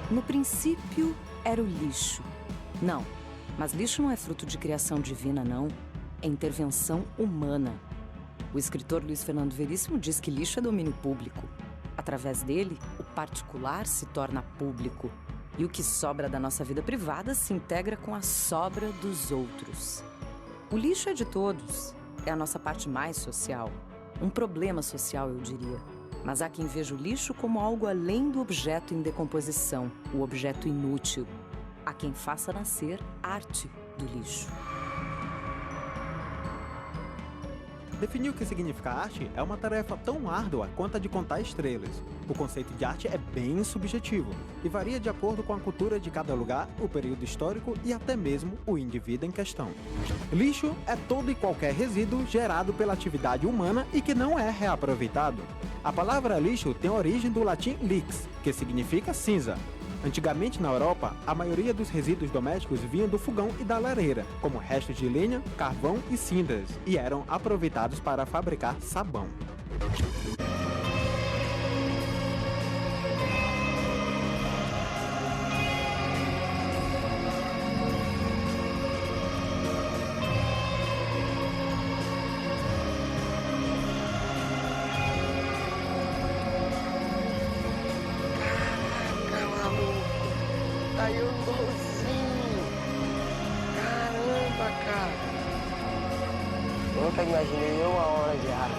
No princípio, era o lixo. Não, mas lixo não é fruto de criação divina, não. É intervenção humana. O escritor Luiz Fernando Veríssimo diz que lixo é domínio público. Através dele, o particular se torna público. E o que sobra da nossa vida privada se integra com a sobra dos outros. O lixo é de todos. É a nossa parte mais social. Um problema social, eu diria. Mas há quem veja o lixo como algo além do objeto em decomposição, o objeto inútil. Há quem faça nascer arte do lixo. Definir o que significa arte é uma tarefa tão árdua quanto a de contar estrelas. O conceito de arte é bem subjetivo e varia de acordo com a cultura de cada lugar, o período histórico e até mesmo o indivíduo em questão. Lixo é todo e qualquer resíduo gerado pela atividade humana e que não é reaproveitado. A palavra lixo tem origem do latim lix, que significa cinza. Antigamente, na Europa, a maioria dos resíduos domésticos vinha do fogão e da lareira, como restos de lenha, carvão e cinzas, e eram aproveitados para fabricar sabão. Aí eu igualzinho. Caramba, cara. Nunca imaginei uma hora de arte.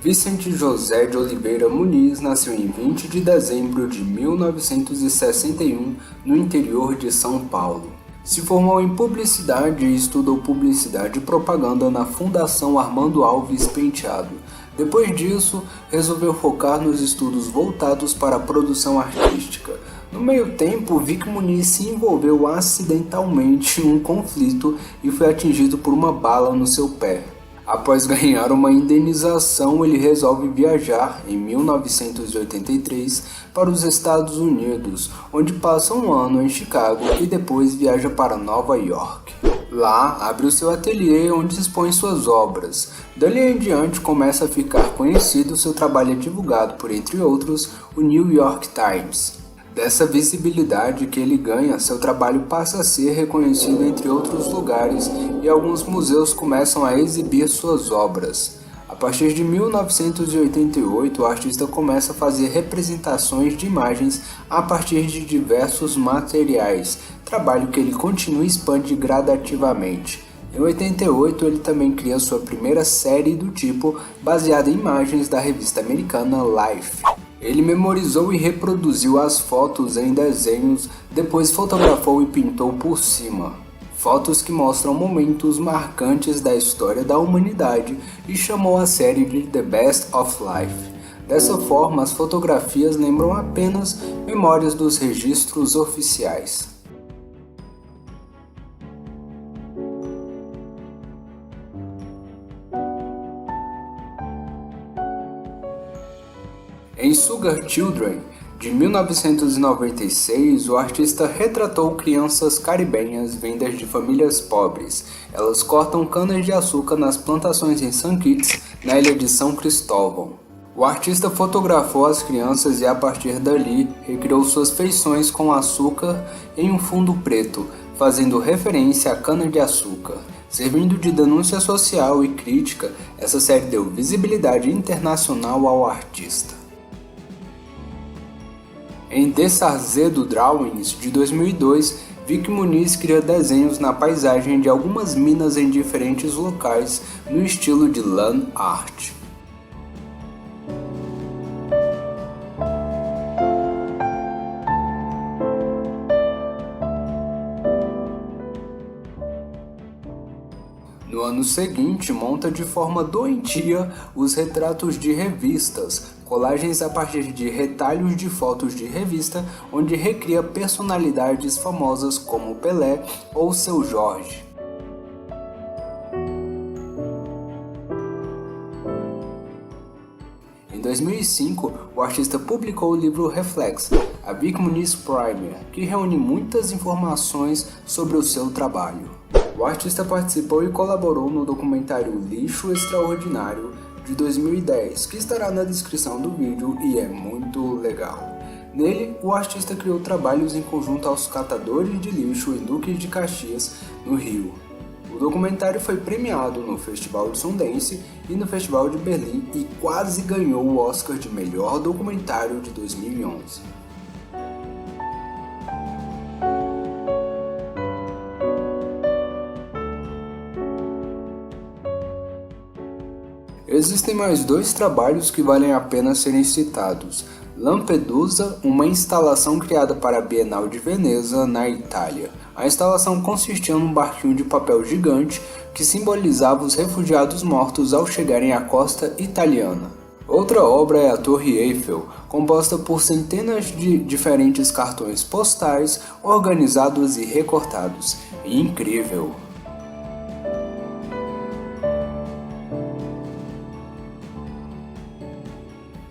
Vicente José de Oliveira Muniz nasceu em 20 de dezembro de 1961 no interior de São Paulo. Se formou em publicidade e estudou publicidade e propaganda na Fundação Armando Alves Penteado. Depois disso, resolveu focar nos estudos voltados para a produção artística. No meio tempo, Vic Muniz se envolveu acidentalmente em um conflito e foi atingido por uma bala no seu pé. Após ganhar uma indenização, ele resolve viajar em 1983 para os Estados Unidos, onde passa um ano em Chicago e depois viaja para Nova York. Lá, abre o seu ateliê onde expõe suas obras. Dali em diante começa a ficar conhecido, seu trabalho é divulgado por, entre outros, o New York Times. Dessa visibilidade que ele ganha, seu trabalho passa a ser reconhecido entre outros lugares e alguns museus começam a exibir suas obras. A partir de 1988, o artista começa a fazer representações de imagens a partir de diversos materiais, trabalho que ele continua e expande gradativamente. Em 88, ele também cria sua primeira série do tipo, baseada em imagens da revista americana Life. Ele memorizou e reproduziu as fotos em desenhos, depois fotografou e pintou por cima. Fotos que mostram momentos marcantes da história da humanidade e chamou a série de The Best of Life. Dessa forma, as fotografias lembram apenas memórias dos registros oficiais. Em Sugar Children, de 1996, o artista retratou crianças caribenhas vindas de famílias pobres. Elas cortam canas de açúcar nas plantações em St. Kitts, na ilha de São Cristóvão. O artista fotografou as crianças e, a partir dali, recriou suas feições com açúcar em um fundo preto, fazendo referência à cana-de-açúcar. Servindo de denúncia social e crítica, essa série deu visibilidade internacional ao artista. Em Desarzedo Drawings, de 2002, Vic Muniz cria desenhos na paisagem de algumas minas em diferentes locais, no estilo de land art. No ano seguinte, monta de forma doentia os retratos de revistas, colagens a partir de retalhos de fotos de revista, onde recria personalidades famosas como Pelé ou Seu Jorge. Em 2005, o artista publicou o livro Reflex, a Vic Muniz Primer, que reúne muitas informações sobre o seu trabalho. O artista participou e colaborou no documentário Lixo Extraordinário, de 2010, que estará na descrição do vídeo e é muito legal. Nele, o artista criou trabalhos em conjunto aos catadores de lixo em Duque de Caxias, no Rio. O documentário foi premiado no Festival de Sundance e no Festival de Berlim e quase ganhou o Oscar de melhor documentário de 2011. Existem mais 2 trabalhos que valem a pena serem citados. Lampedusa, uma instalação criada para a Bienal de Veneza, na Itália. A instalação consistia num barquinho de papel gigante que simbolizava os refugiados mortos ao chegarem à costa italiana. Outra obra é a Torre Eiffel, composta por centenas de diferentes cartões postais organizados e recortados. Incrível!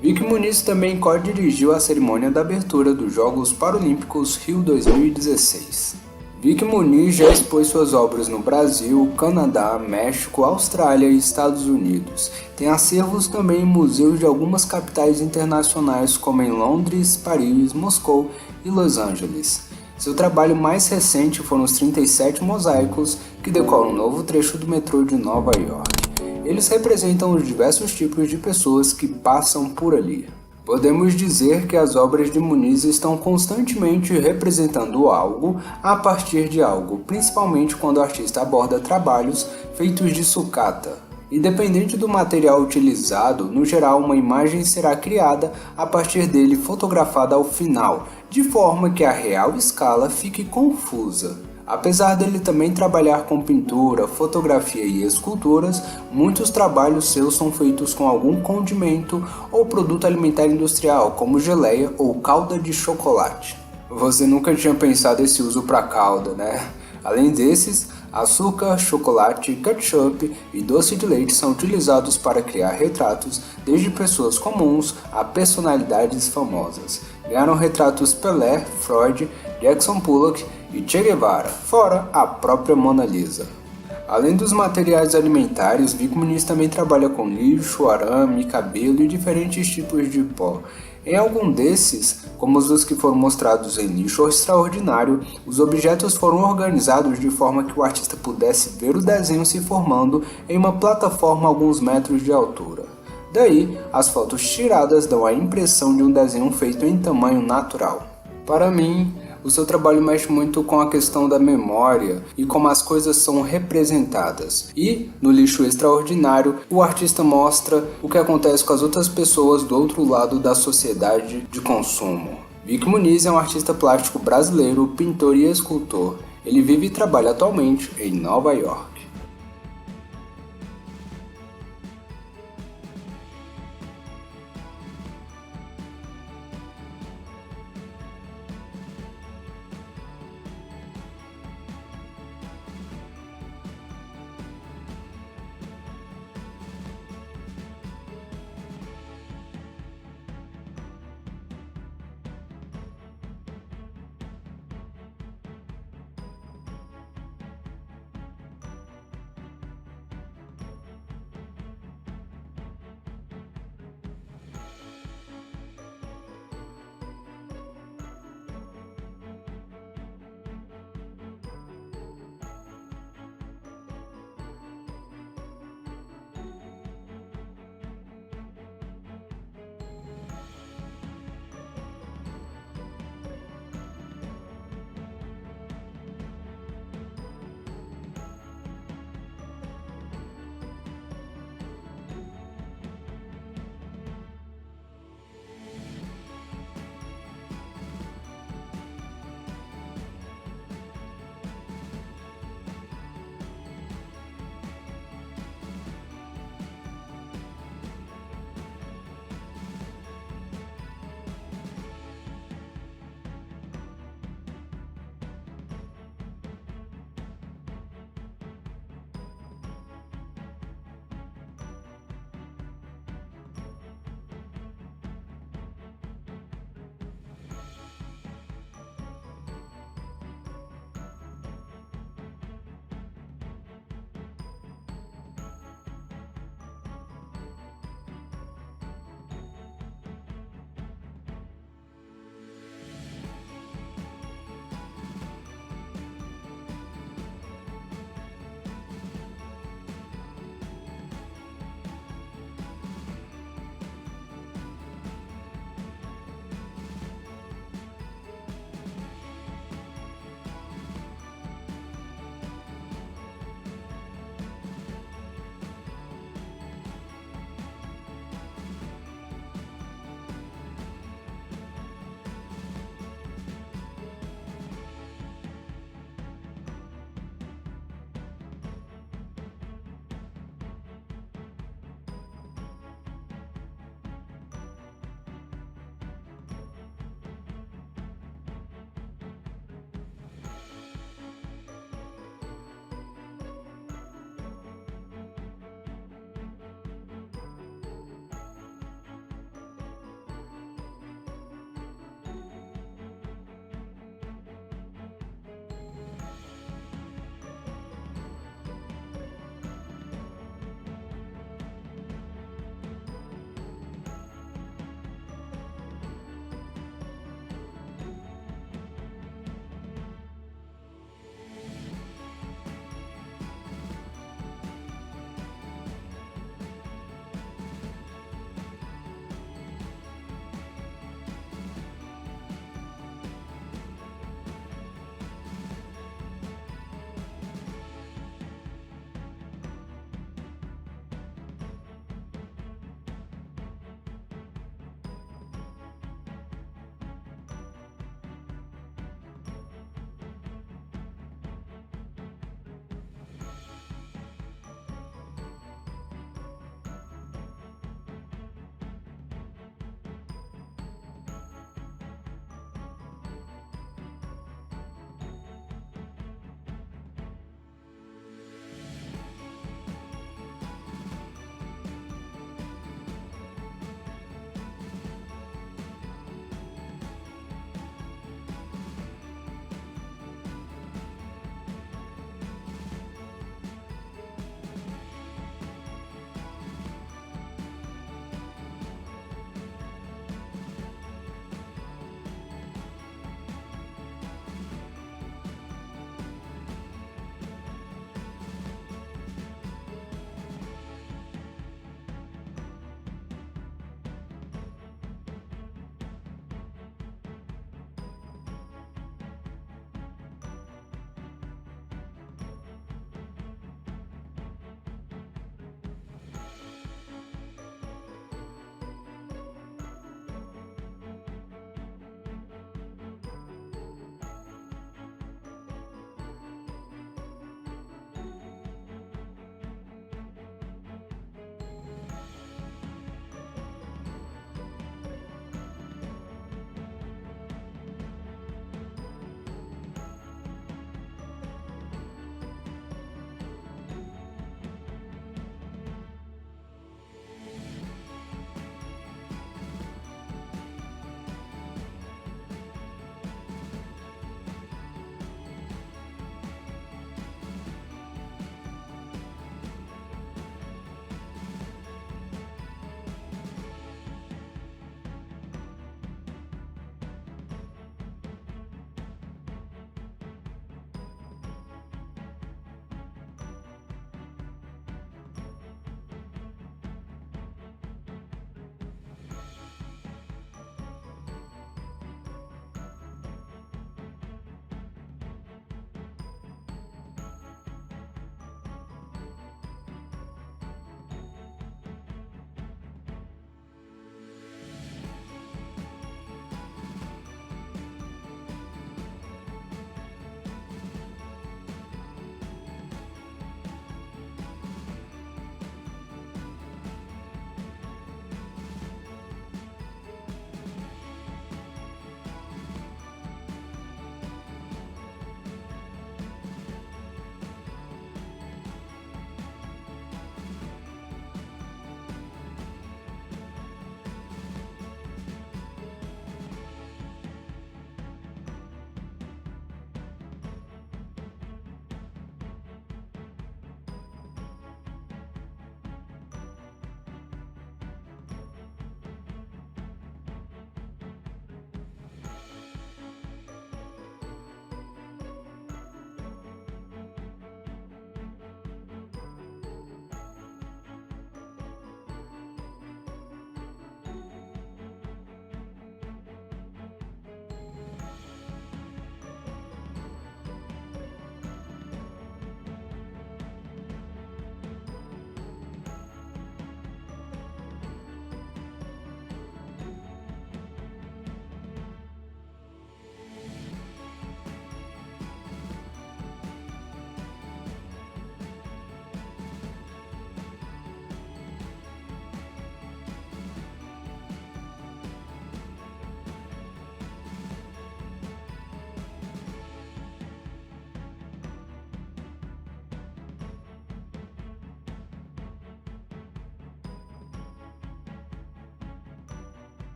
Vicky Muniz também co-dirigiu a cerimônia da abertura dos Jogos Paralímpicos Rio 2016. Vicky Muniz já expôs suas obras no Brasil, Canadá, México, Austrália e Estados Unidos. Tem acervos também em museus de algumas capitais internacionais como em Londres, Paris, Moscou e Los Angeles. Seu trabalho mais recente foram os 37 mosaicos que decoram um novo trecho do metrô de Nova York. Eles representam os diversos tipos de pessoas que passam por ali. Podemos dizer que as obras de Muniz estão constantemente representando algo a partir de algo, principalmente quando o artista aborda trabalhos feitos de sucata. Independente do material utilizado, no geral uma imagem será criada a partir dele fotografada ao final, de forma que a real escala fique confusa. Apesar dele também trabalhar com pintura, fotografia e esculturas, muitos trabalhos seus são feitos com algum condimento ou produto alimentar industrial, como geleia ou calda de chocolate. Você nunca tinha pensado esse uso para calda, né? Além desses, açúcar, chocolate, ketchup e doce de leite são utilizados para criar retratos, desde pessoas comuns a personalidades famosas. Ganharam retratos Pelé, Freud, Jackson Pollock e Che Guevara, fora a própria Mona Lisa. Além dos materiais alimentares, Vicky Muniz também trabalha com lixo, arame, cabelo e diferentes tipos de pó. Em algum desses, como os que foram mostrados em Lixo Extraordinário, os objetos foram organizados de forma que o artista pudesse ver o desenho se formando em uma plataforma a alguns metros de altura. Daí, as fotos tiradas dão a impressão de um desenho feito em tamanho natural. Para mim, o seu trabalho mexe muito com a questão da memória e como as coisas são representadas. E, no Lixo Extraordinário, o artista mostra o que acontece com as outras pessoas do outro lado da sociedade de consumo. Vicky Muniz é um artista plástico brasileiro, pintor e escultor. Ele vive e trabalha atualmente em Nova York.